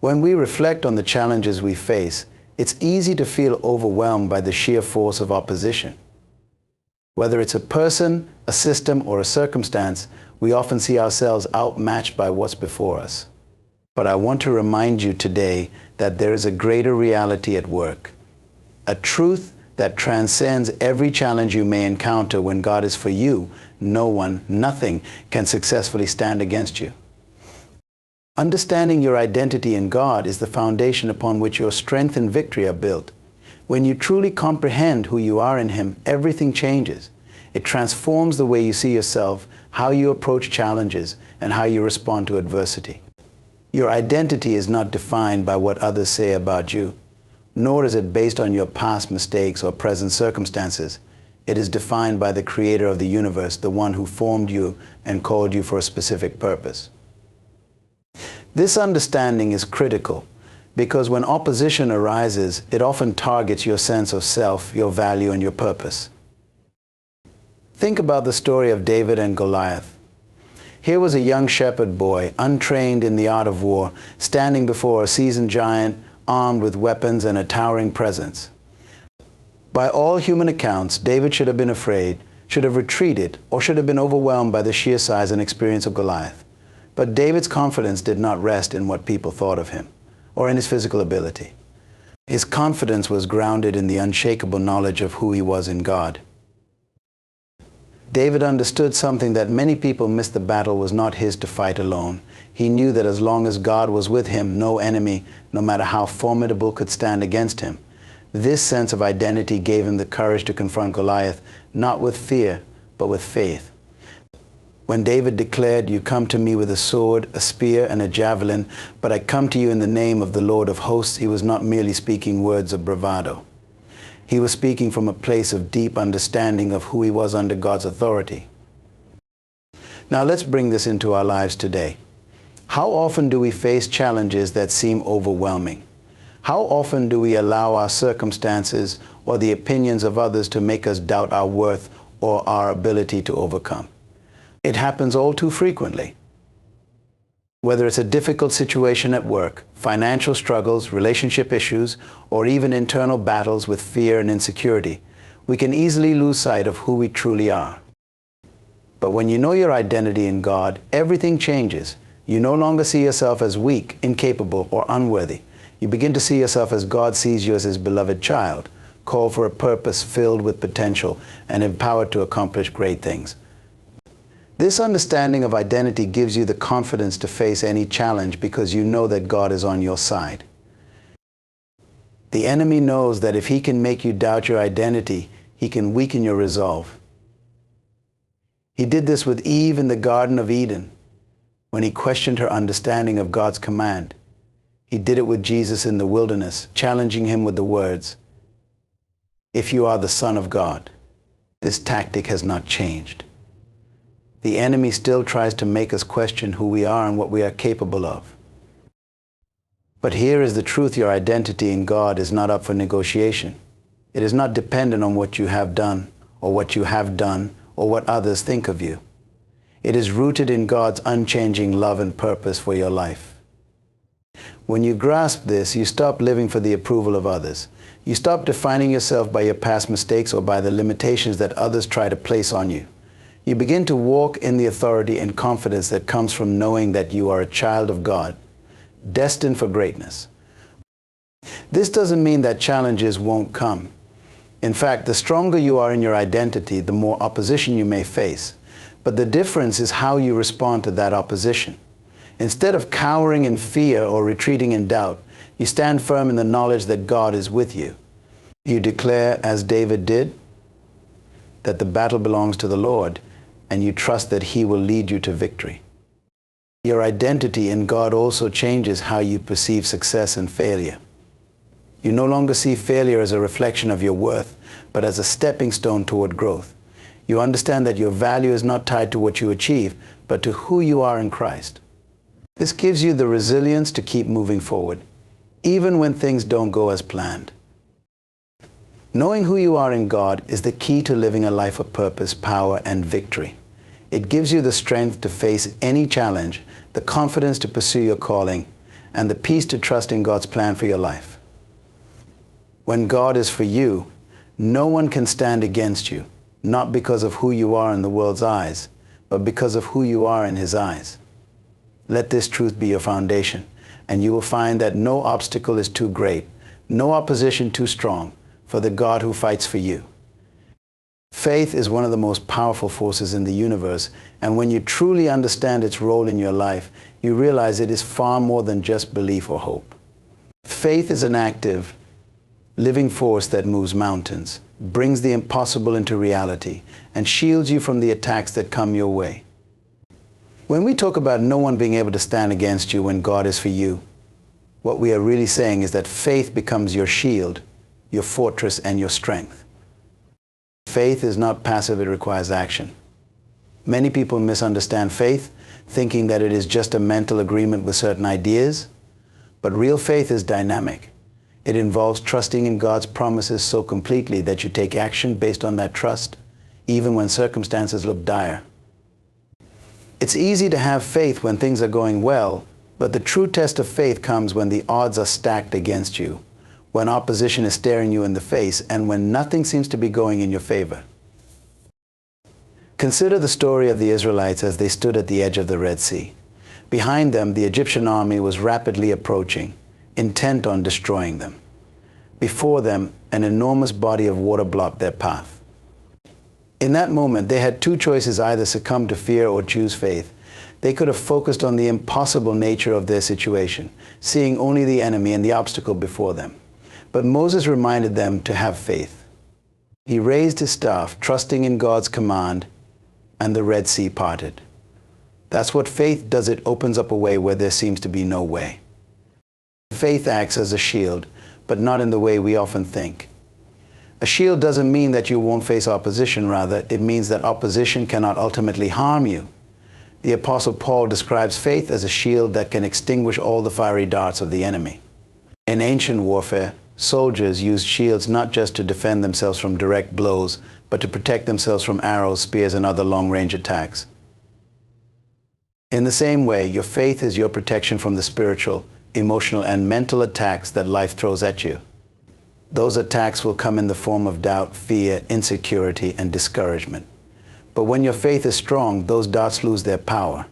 When we reflect on the challenges we face, it's easy to feel overwhelmed by the sheer force of opposition. Whether it's a person, a system, or a circumstance, we often see ourselves outmatched by what's before us. But I want to remind you today that there is a greater reality at work, a truth that transcends every challenge you may encounter. When God is for you, no one, nothing can successfully stand against you. Understanding your identity in God is the foundation upon which your strength and victory are built. When you truly comprehend who you are in Him, everything changes. It transforms the way you see yourself, how you approach challenges, and how you respond to adversity. Your identity is not defined by what others say about you, nor is it based on your past mistakes or present circumstances. It is defined by the Creator of the universe, the one who formed you and called you for a specific purpose. This understanding is critical because when opposition arises, it often targets your sense of self, your value, and your purpose. Think about the story of David and Goliath. Here was a young shepherd boy, untrained in the art of war, standing before a seasoned giant, armed with weapons and a towering presence. By all human accounts, David should have been afraid, should have retreated, or should have been overwhelmed by the sheer size and experience of Goliath. But David's confidence did not rest in what people thought of him, or in his physical ability. His confidence was grounded in the unshakable knowledge of who he was in God. David understood something that many people miss: the battle was not his to fight alone. He knew that as long as God was with him, no enemy, no matter how formidable, could stand against him. This sense of identity gave him the courage to confront Goliath, not with fear, but with faith. When David declared, "You come to me with a sword, a spear, and a javelin, but I come to you in the name of the Lord of hosts," he was not merely speaking words of bravado. He was speaking from a place of deep understanding of who he was under God's authority. Now let's bring this into our lives today. How often do we face challenges that seem overwhelming? How often do we allow our circumstances or the opinions of others to make us doubt our worth or our ability to overcome? It happens all too frequently. Whether it's a difficult situation at work, financial struggles, relationship issues, or even internal battles with fear and insecurity, we can easily lose sight of who we truly are. But when you know your identity in God, everything changes. You no longer see yourself as weak, incapable, or unworthy. You begin to see yourself as God sees you, as His beloved child, called for a purpose, filled with potential, and empowered to accomplish great things. This understanding of identity gives you the confidence to face any challenge because you know that God is on your side. The enemy knows that if he can make you doubt your identity, he can weaken your resolve. He did this with Eve in the Garden of Eden when he questioned her understanding of God's command. He did it with Jesus in the wilderness, challenging him with the words, "If you are the Son of God." This tactic has not changed. The enemy still tries to make us question who we are and what we are capable of. But here is the truth: your identity in God is not up for negotiation. It is not dependent on what you have done, or what you have done, or what others think of you. It is rooted in God's unchanging love and purpose for your life. When you grasp this, you stop living for the approval of others. You stop defining yourself by your past mistakes or by the limitations that others try to place on you. You begin to walk in the authority and confidence that comes from knowing that you are a child of God, destined for greatness. This doesn't mean that challenges won't come. In fact, the stronger you are in your identity, the more opposition you may face. But the difference is how you respond to that opposition. Instead of cowering in fear or retreating in doubt, you stand firm in the knowledge that God is with you. You declare, as David did, that the battle belongs to the Lord, and you trust that He will lead you to victory. Your identity in God also changes how you perceive success and failure. You no longer see failure as a reflection of your worth, but as a stepping stone toward growth. You understand that your value is not tied to what you achieve, but to who you are in Christ. This gives you the resilience to keep moving forward, even when things don't go as planned. Knowing who you are in God is the key to living a life of purpose, power, and victory. It gives you the strength to face any challenge, the confidence to pursue your calling, and the peace to trust in God's plan for your life. When God is for you, no one can stand against you, not because of who you are in the world's eyes, but because of who you are in His eyes. Let this truth be your foundation, and you will find that no obstacle is too great, no opposition too strong for the God who fights for you. Faith is one of the most powerful forces in the universe, and when you truly understand its role in your life, you realize it is far more than just belief or hope. Faith is an active, living force that moves mountains, brings the impossible into reality, and shields you from the attacks that come your way. When we talk about no one being able to stand against you when God is for you, what we are really saying is that faith becomes your shield, your fortress, and your strength. Faith is not passive, it requires action. Many people misunderstand faith, thinking that it is just a mental agreement with certain ideas, but real faith is dynamic. It involves trusting in God's promises so completely that you take action based on that trust, even when circumstances look dire. It's easy to have faith when things are going well, but the true test of faith comes when the odds are stacked against you, when opposition is staring you in the face, and when nothing seems to be going in your favor. Consider the story of the Israelites as they stood at the edge of the Red Sea. Behind them, the Egyptian army was rapidly approaching, intent on destroying them. Before them, an enormous body of water blocked their path. In that moment, they had two choices: either succumb to fear or choose faith. They could have focused on the impossible nature of their situation, seeing only the enemy and the obstacle before them. But Moses reminded them to have faith. He raised his staff, trusting in God's command, and the Red Sea parted. That's what faith does. It opens up a way where there seems to be no way. Faith acts as a shield, but not in the way we often think. A shield doesn't mean that you won't face opposition. Rather, it means that opposition cannot ultimately harm you. The Apostle Paul describes faith as a shield that can extinguish all the fiery darts of the enemy. In ancient warfare, soldiers used shields not just to defend themselves from direct blows, but to protect themselves from arrows, spears, and other long-range attacks. In the same way, your faith is your protection from the spiritual, emotional, and mental attacks that life throws at you. Those attacks will come in the form of doubt, fear, insecurity, and discouragement. But when your faith is strong, those darts lose their power.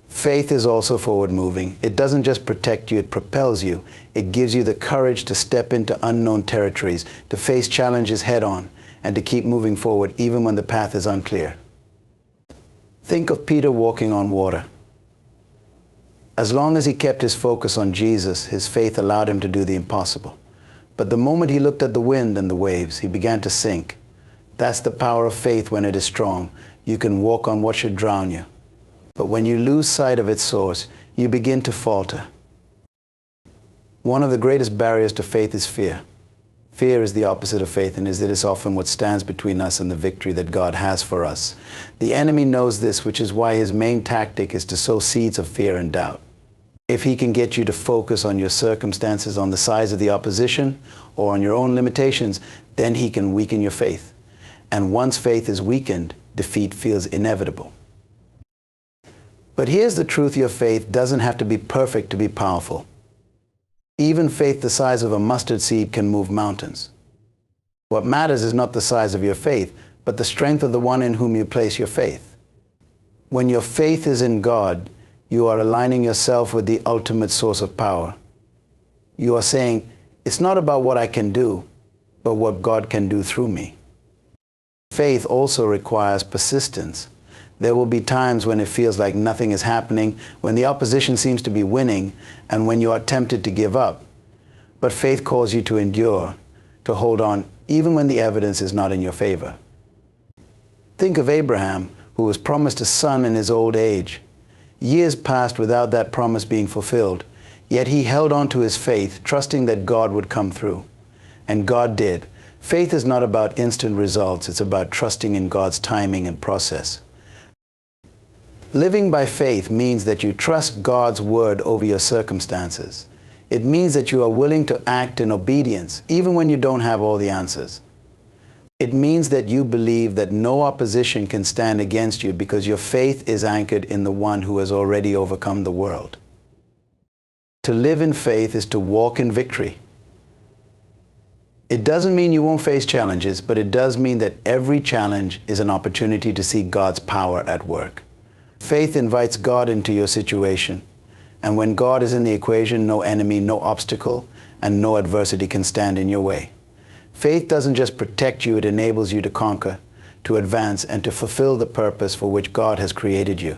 Faith is also forward-moving. It doesn't just protect you, it propels you. It gives you the courage to step into unknown territories, to face challenges head-on, and to keep moving forward even when the path is unclear. Think of Peter walking on water. As long as he kept his focus on Jesus, his faith allowed him to do the impossible. But the moment he looked at the wind and the waves, he began to sink. That's the power of faith when it is strong. You can walk on what should drown you. But when you lose sight of its source, you begin to falter. One of the greatest barriers to faith is fear. Fear is the opposite of faith, and it is often what stands between us and the victory that God has for us. The enemy knows this, which is why his main tactic is to sow seeds of fear and doubt. If he can get you to focus on your circumstances, on the size of the opposition, or on your own limitations, then he can weaken your faith. And once faith is weakened, defeat feels inevitable. But here's the truth: your faith doesn't have to be perfect to be powerful. Even faith the size of a mustard seed can move mountains. What matters is not the size of your faith, but the strength of the one in whom you place your faith. When your faith is in God, you are aligning yourself with the ultimate source of power. You are saying, it's not about what I can do, but what God can do through me. Faith also requires persistence. There will be times when it feels like nothing is happening, when the opposition seems to be winning, and when you are tempted to give up. But faith calls you to endure, to hold on, even when the evidence is not in your favor. Think of Abraham, who was promised a son in his old age. Years passed without that promise being fulfilled, yet he held on to his faith, trusting that God would come through. And God did. Faith is not about instant results, it's about trusting in God's timing and process. Living by faith means that you trust God's word over your circumstances. It means that you are willing to act in obedience, even when you don't have all the answers. It means that you believe that no opposition can stand against you because your faith is anchored in the one who has already overcome the world. To live in faith is to walk in victory. It doesn't mean you won't face challenges, but it does mean that every challenge is an opportunity to see God's power at work. Faith invites God into your situation. And when God is in the equation, no enemy, no obstacle, and no adversity can stand in your way. Faith doesn't just protect you, it enables you to conquer, to advance, and to fulfill the purpose for which God has created you.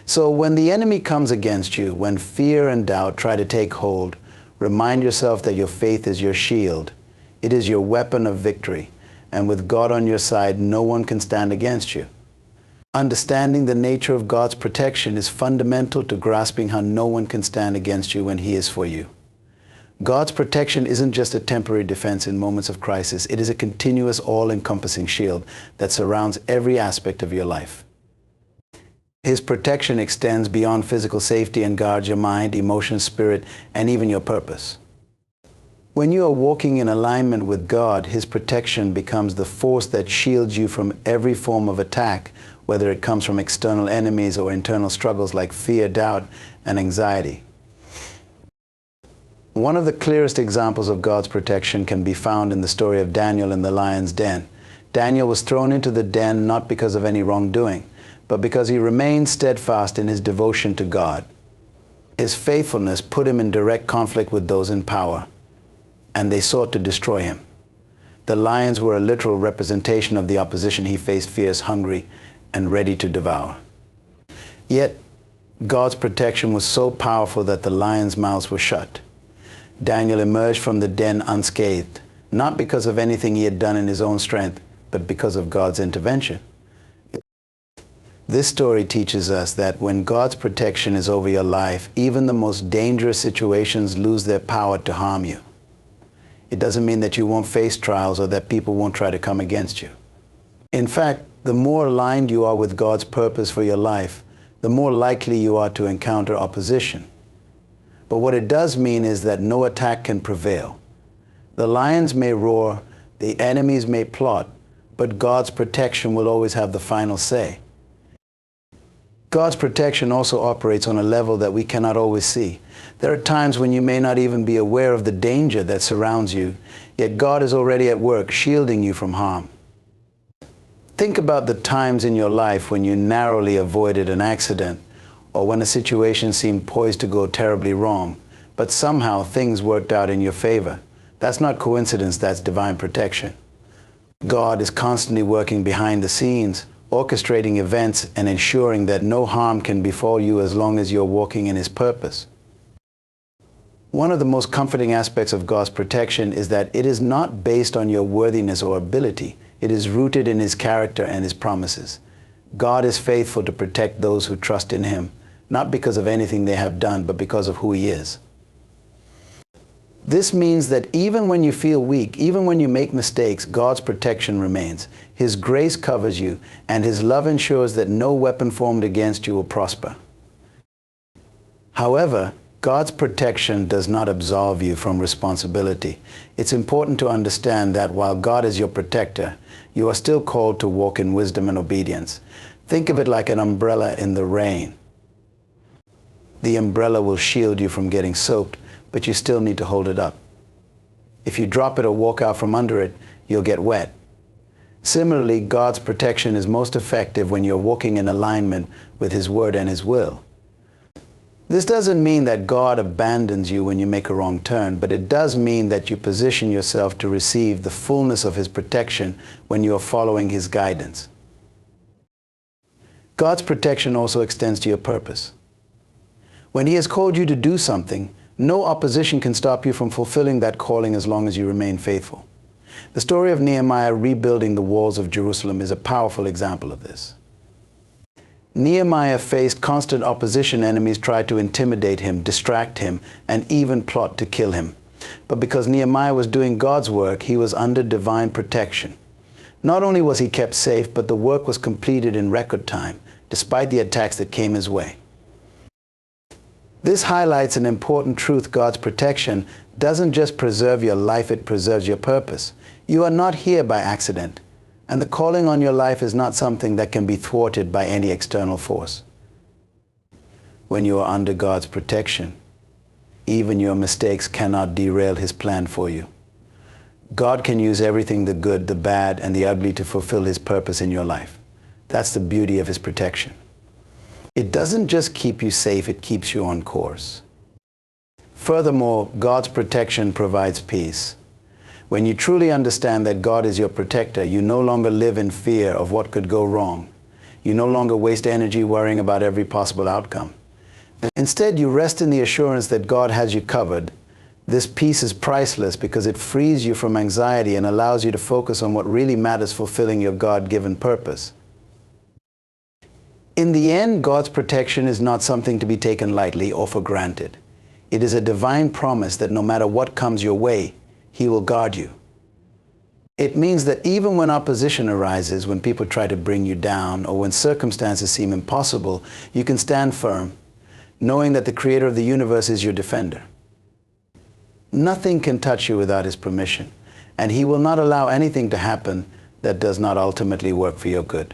So when the enemy comes against you, when fear and doubt try to take hold, remind yourself that your faith is your shield. It is your weapon of victory. And with God on your side, no one can stand against you. Understanding the nature of God's protection is fundamental to grasping how no one can stand against you when He is for you. God's protection isn't just a temporary defense in moments of crisis. It is a continuous, all-encompassing shield that surrounds every aspect of your life. His protection extends beyond physical safety and guards your mind, emotions, spirit, and even your purpose. When you are walking in alignment with God, His protection becomes the force that shields you from every form of attack, whether it comes from external enemies or internal struggles like fear, doubt, and anxiety. One of the clearest examples of God's protection can be found in the story of Daniel in the lion's den. Daniel was thrown into the den not because of any wrongdoing, but because he remained steadfast in his devotion to God. His faithfulness put him in direct conflict with those in power, and they sought to destroy him. The lions were a literal representation of the opposition he faced, fierce, hungry, and ready to devour. Yet, God's protection was so powerful that the lions' mouths were shut. Daniel emerged from the den unscathed, not because of anything he had done in his own strength, but because of God's intervention. This story teaches us that when God's protection is over your life, even the most dangerous situations lose their power to harm you. It doesn't mean that you won't face trials or that people won't try to come against you. In fact, the more aligned you are with God's purpose for your life, the more likely you are to encounter opposition. But what it does mean is that no attack can prevail. The lions may roar, the enemies may plot, but God's protection will always have the final say. God's protection also operates on a level that we cannot always see. There are times when you may not even be aware of the danger that surrounds you, yet God is already at work, shielding you from harm. Think about the times in your life when you narrowly avoided an accident, or when a situation seemed poised to go terribly wrong, but somehow things worked out in your favor. That's not coincidence, that's divine protection. God is constantly working behind the scenes, orchestrating events and ensuring that no harm can befall you as long as you're walking in His purpose. One of the most comforting aspects of God's protection is that it is not based on your worthiness or ability. It is rooted in His character and His promises. God is faithful to protect those who trust in Him, not because of anything they have done, but because of who He is. This means that even when you feel weak, even when you make mistakes, God's protection remains. His grace covers you, and His love ensures that no weapon formed against you will prosper. However, God's protection does not absolve you from responsibility. It's important to understand that while God is your protector, you are still called to walk in wisdom and obedience. Think of it like an umbrella in the rain. The umbrella will shield you from getting soaked, but you still need to hold it up. If you drop it or walk out from under it, you'll get wet. Similarly, God's protection is most effective when you're walking in alignment with His word and His will. This doesn't mean that God abandons you when you make a wrong turn, but it does mean that you position yourself to receive the fullness of His protection when you are following His guidance. God's protection also extends to your purpose. When He has called you to do something, no opposition can stop you from fulfilling that calling as long as you remain faithful. The story of Nehemiah rebuilding the walls of Jerusalem is a powerful example of this. Nehemiah faced constant opposition. Enemies tried to intimidate him, distract him, and even plot to kill him. But because Nehemiah was doing God's work, he was under divine protection. Not only was he kept safe, but the work was completed in record time, despite the attacks that came his way. This highlights an important truth. God's protection doesn't just preserve your life, it preserves your purpose. You are not here by accident, and the calling on your life is not something that can be thwarted by any external force. when you are under God's protection, even your mistakes cannot derail His plan for you. God can use everything, the good, the bad, and the ugly, to fulfill His purpose in your life. That's the beauty of His protection. It doesn't just keep you safe, it keeps you on course. Furthermore, God's protection provides peace. When you truly understand that God is your protector, you no longer live in fear of what could go wrong. You no longer waste energy worrying about every possible outcome. Instead, you rest in the assurance that God has you covered. This peace is priceless because it frees you from anxiety and allows you to focus on what really matters, fulfilling your God-given purpose. In the end, God's protection is not something to be taken lightly or for granted. It is a divine promise that no matter what comes your way, He will guard you. It means that even when opposition arises, when people try to bring you down, or when circumstances seem impossible, you can stand firm, knowing that the Creator of the universe is your defender. Nothing can touch you without His permission, and He will not allow anything to happen that does not ultimately work for your good.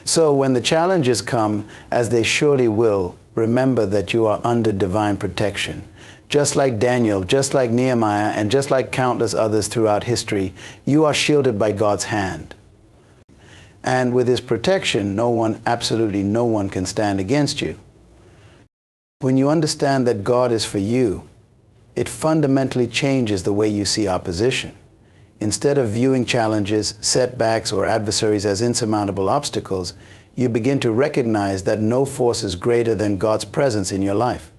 So when the challenges come, as they surely will, remember that you are under divine protection. Just like Daniel, just like Nehemiah, and just like countless others throughout history, you are shielded by God's hand. And with His protection, no one, absolutely no one, can stand against you. When you understand that God is for you, it fundamentally changes the way you see opposition. Instead of viewing challenges, setbacks, or adversaries as insurmountable obstacles, you begin to recognize that no force is greater than God's presence in your life.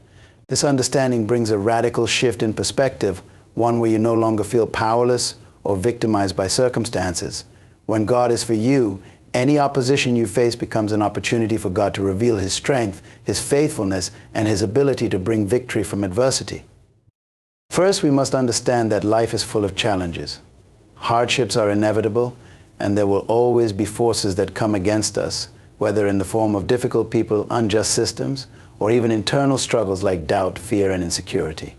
This understanding brings a radical shift in perspective, one where you no longer feel powerless or victimized by circumstances. When God is for you, any opposition you face becomes an opportunity for God to reveal His strength, His faithfulness, and His ability to bring victory from adversity. First, we must understand that life is full of challenges. Hardships are inevitable, and there will always be forces that come against us, whether in the form of difficult people, unjust systems, or even internal struggles like doubt, fear, and insecurity.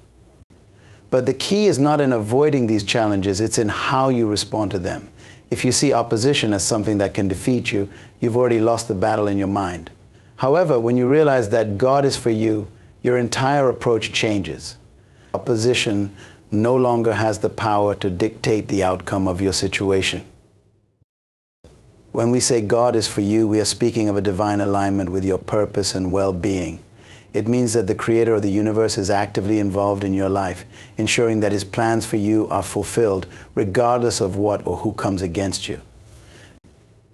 But the key is not in avoiding these challenges, it's in how you respond to them. If you see opposition as something that can defeat you, you've already lost the battle in your mind. However, when you realize that God is for you, your entire approach changes. Opposition no longer has the power to dictate the outcome of your situation. When we say God is for you, we are speaking of a divine alignment with your purpose and well-being. It means that the Creator of the universe is actively involved in your life, ensuring that His plans for you are fulfilled, regardless of what or who comes against you.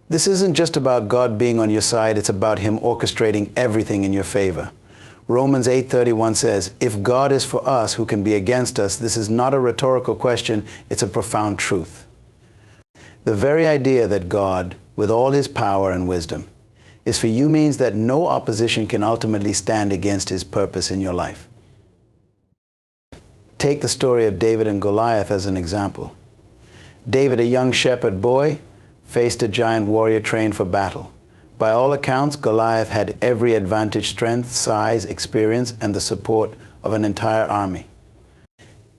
This isn't just about God being on your side, it's about Him orchestrating everything in your favor. Romans 8:31 says, "If God is for us, who can be against us?" This is not a rhetorical question, it's a profound truth. The very idea that God, with all His power and wisdom, is for you means that no opposition can ultimately stand against His purpose in your life. Take the story of David and Goliath as an example. David, a young shepherd boy, faced a giant warrior trained for battle. By all accounts, Goliath had every advantage: strength, size, experience, and the support of an entire army.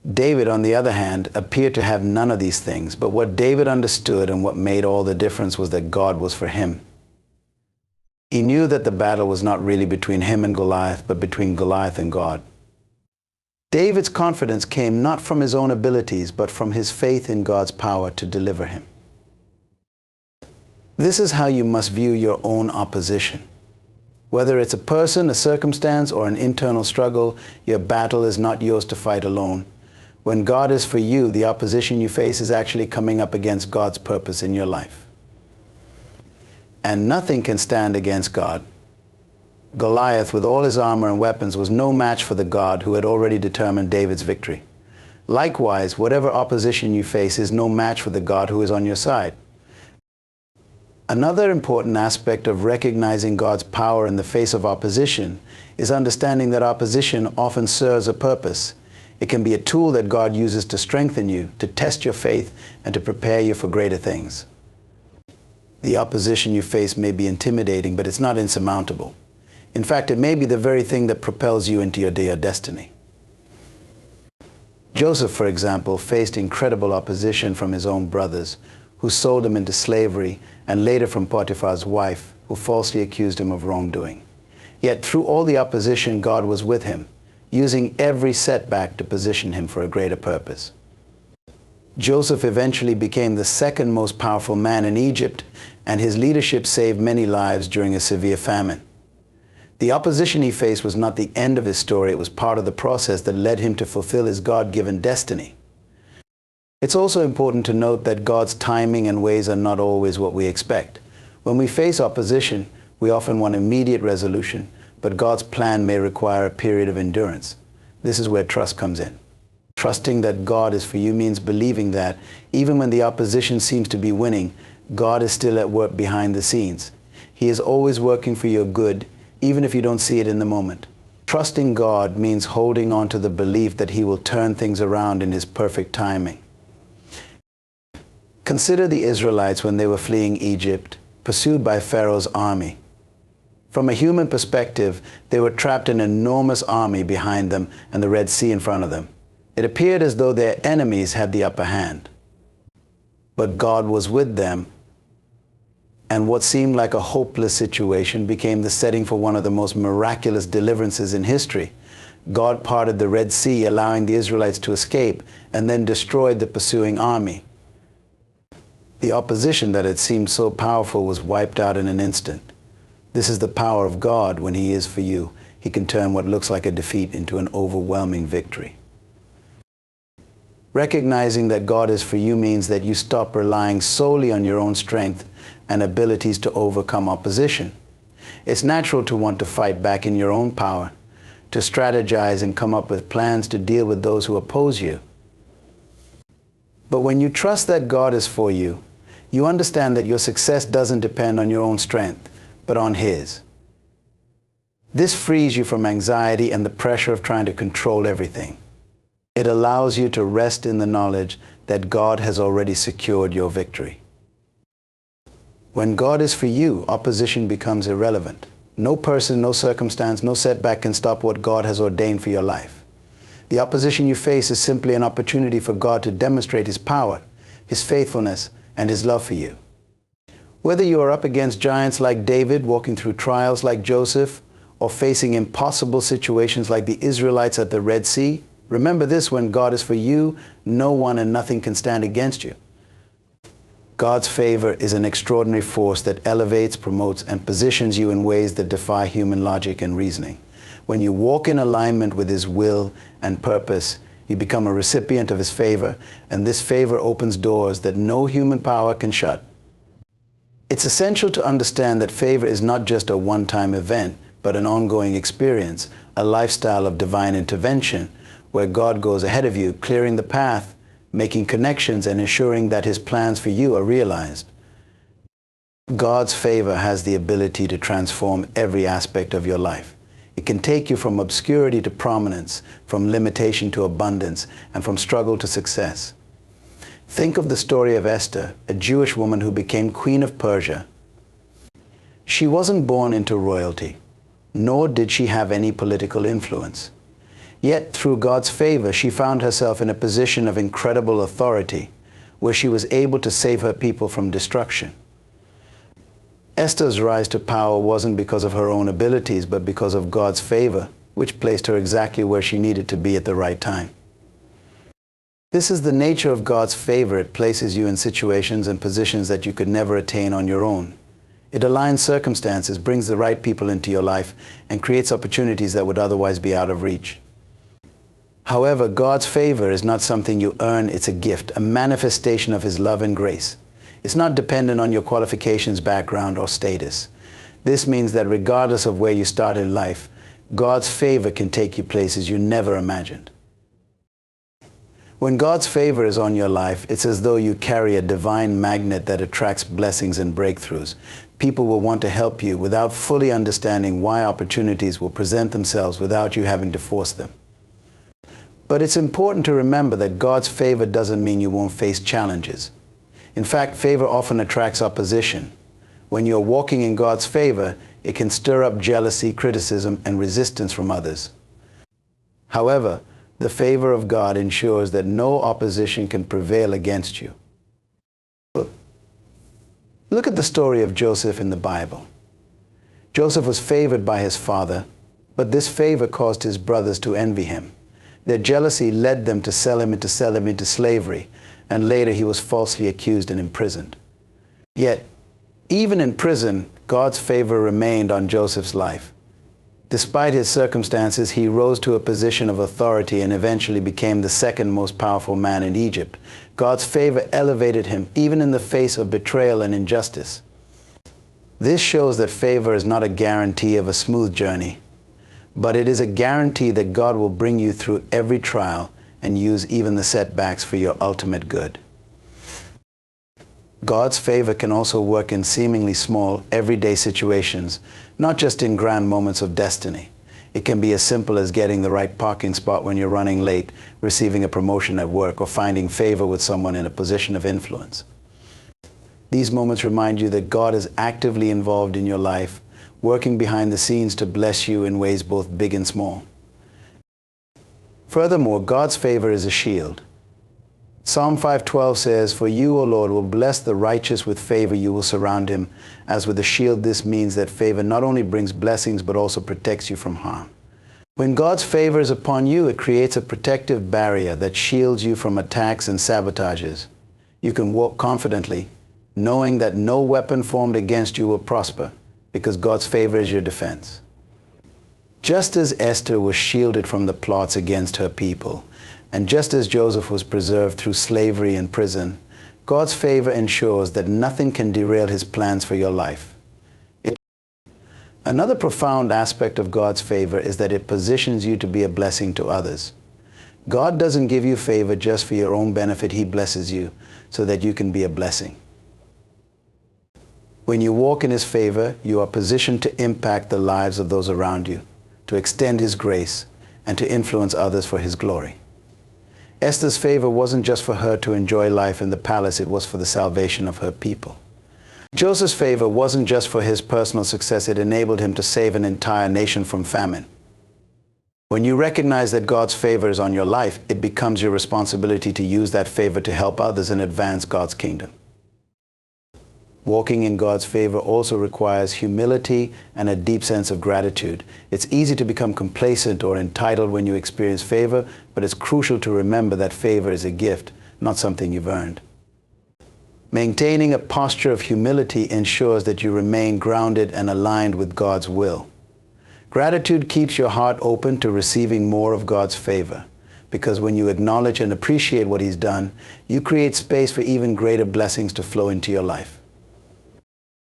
David, on the other hand, appeared to have none of these things, but what David understood and what made all the difference was that God was for him. He knew that the battle was not really between him and Goliath, but between Goliath and God. David's confidence came not from his own abilities, but from his faith in God's power to deliver him. This is how you must view your own opposition. Whether it's a person, a circumstance, or an internal struggle, your battle is not yours to fight alone. When God is for you, the opposition you face is actually coming up against God's purpose in your life. And nothing can stand against God. Goliath, with all his armor and weapons, was no match for the God who had already determined David's victory. Likewise, whatever opposition you face is no match for the God who is on your side. Another important aspect of recognizing God's power in the face of opposition is understanding that opposition often serves a purpose. It can be a tool that God uses to strengthen you, to test your faith, and to prepare you for greater things. The opposition you face may be intimidating, but it's not insurmountable. In fact, it may be the very thing that propels you into your destiny. Joseph, for example, faced incredible opposition from his own brothers, who sold him into slavery, and later from Potiphar's wife, who falsely accused him of wrongdoing. Yet through all the opposition, God was with him, using every setback to position him for a greater purpose. Joseph eventually became the second most powerful man in Egypt, and his leadership saved many lives during a severe famine. The opposition he faced was not the end of his story, it was part of the process that led him to fulfill his God-given destiny. It's also important to note that God's timing and ways are not always what we expect. When we face opposition, we often want immediate resolution, but God's plan may require a period of endurance. This is where trust comes in. Trusting that God is for you means believing that, even when the opposition seems to be winning, God is still at work behind the scenes. He is always working for your good, even if you don't see it in the moment. Trusting God means holding on to the belief that He will turn things around in His perfect timing. Consider the Israelites when they were fleeing Egypt, pursued by Pharaoh's army. From a human perspective, they were trapped in an enormous army behind them and the Red Sea in front of them. It appeared as though their enemies had the upper hand. But God was with them, and what seemed like a hopeless situation became the setting for one of the most miraculous deliverances in history. God parted the Red Sea, allowing the Israelites to escape, and then destroyed the pursuing army. The opposition that had seemed so powerful was wiped out in an instant. This is the power of God. When He is for you, He can turn what looks like a defeat into an overwhelming victory. Recognizing that God is for you means that you stop relying solely on your own strength and abilities to overcome opposition. It's natural to want to fight back in your own power, to strategize and come up with plans to deal with those who oppose you. But when you trust that God is for you, you understand that your success doesn't depend on your own strength, but on His. This frees you from anxiety and the pressure of trying to control everything. It allows you to rest in the knowledge that God has already secured your victory. When God is for you, opposition becomes irrelevant. No person, no circumstance, no setback can stop what God has ordained for your life. The opposition you face is simply an opportunity for God to demonstrate His power, His faithfulness, and His love for you. Whether you are up against giants like David, walking through trials like Joseph, or facing impossible situations like the Israelites at the Red Sea, remember this: when God is for you, no one and nothing can stand against you. God's favor is an extraordinary force that elevates, promotes, and positions you in ways that defy human logic and reasoning. When you walk in alignment with His will and purpose, you become a recipient of His favor, and this favor opens doors that no human power can shut. It's essential to understand that favor is not just a one-time event, but an ongoing experience, a lifestyle of divine intervention, where God goes ahead of you, clearing the path, making connections, and ensuring that His plans for you are realized. God's favor has the ability to transform every aspect of your life. It can take you from obscurity to prominence, from limitation to abundance, and from struggle to success. Think of the story of Esther, a Jewish woman who became Queen of Persia. She wasn't born into royalty, nor did she have any political influence. Yet, through God's favor, she found herself in a position of incredible authority, where she was able to save her people from destruction. Esther's rise to power wasn't because of her own abilities, but because of God's favor, which placed her exactly where she needed to be at the right time. This is the nature of God's favor. It places you in situations and positions that you could never attain on your own. It aligns circumstances, brings the right people into your life, and creates opportunities that would otherwise be out of reach. However, God's favor is not something you earn, it's a gift, a manifestation of His love and grace. It's not dependent on your qualifications, background, or status. This means that regardless of where you start in life, God's favor can take you places you never imagined. When God's favor is on your life, it's as though you carry a divine magnet that attracts blessings and breakthroughs. People will want to help you without fully understanding why opportunities will present themselves without you having to force them. But it's important to remember that God's favor doesn't mean you won't face challenges. In fact, favor often attracts opposition. When you're walking in God's favor, it can stir up jealousy, criticism, and resistance from others. However, the favor of God ensures that no opposition can prevail against you. Look at the story of Joseph in the Bible. Joseph was favored by his father, but this favor caused his brothers to envy him. Their jealousy led them to sell him into slavery, and later he was falsely accused and imprisoned. Yet, even in prison, God's favor remained on Joseph's life. Despite his circumstances, he rose to a position of authority and eventually became the second most powerful man in Egypt. God's favor elevated him even in the face of betrayal and injustice. This shows that favor is not a guarantee of a smooth journey, but it is a guarantee that God will bring you through every trial and use even the setbacks for your ultimate good. God's favor can also work in seemingly small, everyday situations, not just in grand moments of destiny. It can be as simple as getting the right parking spot when you're running late, receiving a promotion at work, or finding favor with someone in a position of influence. These moments remind you that God is actively involved in your life, working behind the scenes to bless you in ways both big and small. Furthermore, God's favor is a shield. Psalm 5:12 says, "For you, O Lord, will bless the righteous with favor. You will surround him as with a shield." This means that favor not only brings blessings, but also protects you from harm. When God's favor is upon you, it creates a protective barrier that shields you from attacks and sabotages. You can walk confidently, knowing that no weapon formed against you will prosper, because God's favor is your defense. Just as Esther was shielded from the plots against her people, and just as Joseph was preserved through slavery and prison, God's favor ensures that nothing can derail his plans for your life. Another profound aspect of God's favor is that it positions you to be a blessing to others. God doesn't give you favor just for your own benefit. He blesses you so that you can be a blessing. When you walk in his favor, you are positioned to impact the lives of those around you, to extend his grace, and to influence others for his glory. Esther's favor wasn't just for her to enjoy life in the palace, it was for the salvation of her people. Joseph's favor wasn't just for his personal success, it enabled him to save an entire nation from famine. When you recognize that God's favor is on your life, it becomes your responsibility to use that favor to help others and advance God's kingdom. Walking in God's favor also requires humility and a deep sense of gratitude. It's easy to become complacent or entitled when you experience favor, but it's crucial to remember that favor is a gift, not something you've earned. Maintaining a posture of humility ensures that you remain grounded and aligned with God's will. Gratitude keeps your heart open to receiving more of God's favor, because when you acknowledge and appreciate what He's done, you create space for even greater blessings to flow into your life.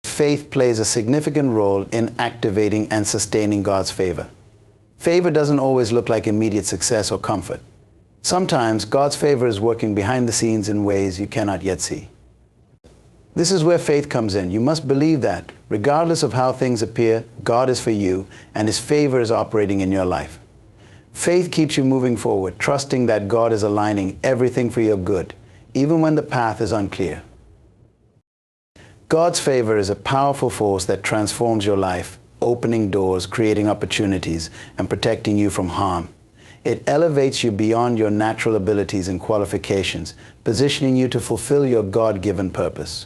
Faith plays a significant role in activating and sustaining God's favor. Favor doesn't always look like immediate success or comfort. Sometimes God's favor is working behind the scenes in ways you cannot yet see. This is where faith comes in. You must believe that, regardless of how things appear, God is for you and His favor is operating in your life. Faith keeps you moving forward, trusting that God is aligning everything for your good, even when the path is unclear. God's favor is a powerful force that transforms your life, opening doors, creating opportunities, and protecting you from harm. It elevates you beyond your natural abilities and qualifications, positioning you to fulfill your God-given purpose.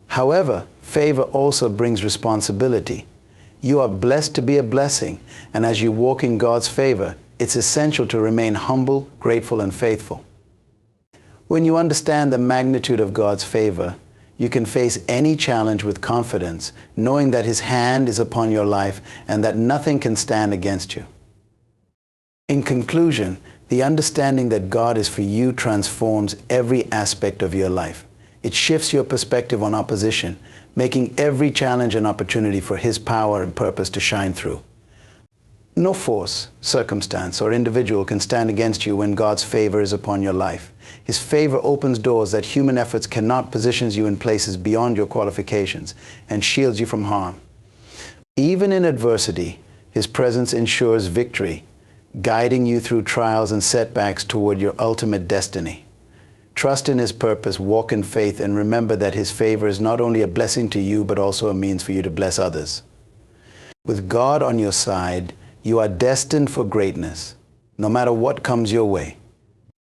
However, favor also brings responsibility. You are blessed to be a blessing, and as you walk in God's favor, it's essential to remain humble, grateful, and faithful. When you understand the magnitude of God's favor, you can face any challenge with confidence, knowing that His hand is upon your life and that nothing can stand against you. In conclusion, the understanding that God is for you transforms every aspect of your life. It shifts your perspective on opposition, making every challenge an opportunity for His power and purpose to shine through. No force, circumstance, or individual can stand against you when God's favor is upon your life. His favor opens doors that human efforts cannot, positions you in places beyond your qualifications, and shields you from harm. Even in adversity, His presence ensures victory, guiding you through trials and setbacks toward your ultimate destiny. Trust in His purpose, walk in faith, and remember that His favor is not only a blessing to you, but also a means for you to bless others. With God on your side, you are destined for greatness, no matter what comes your way.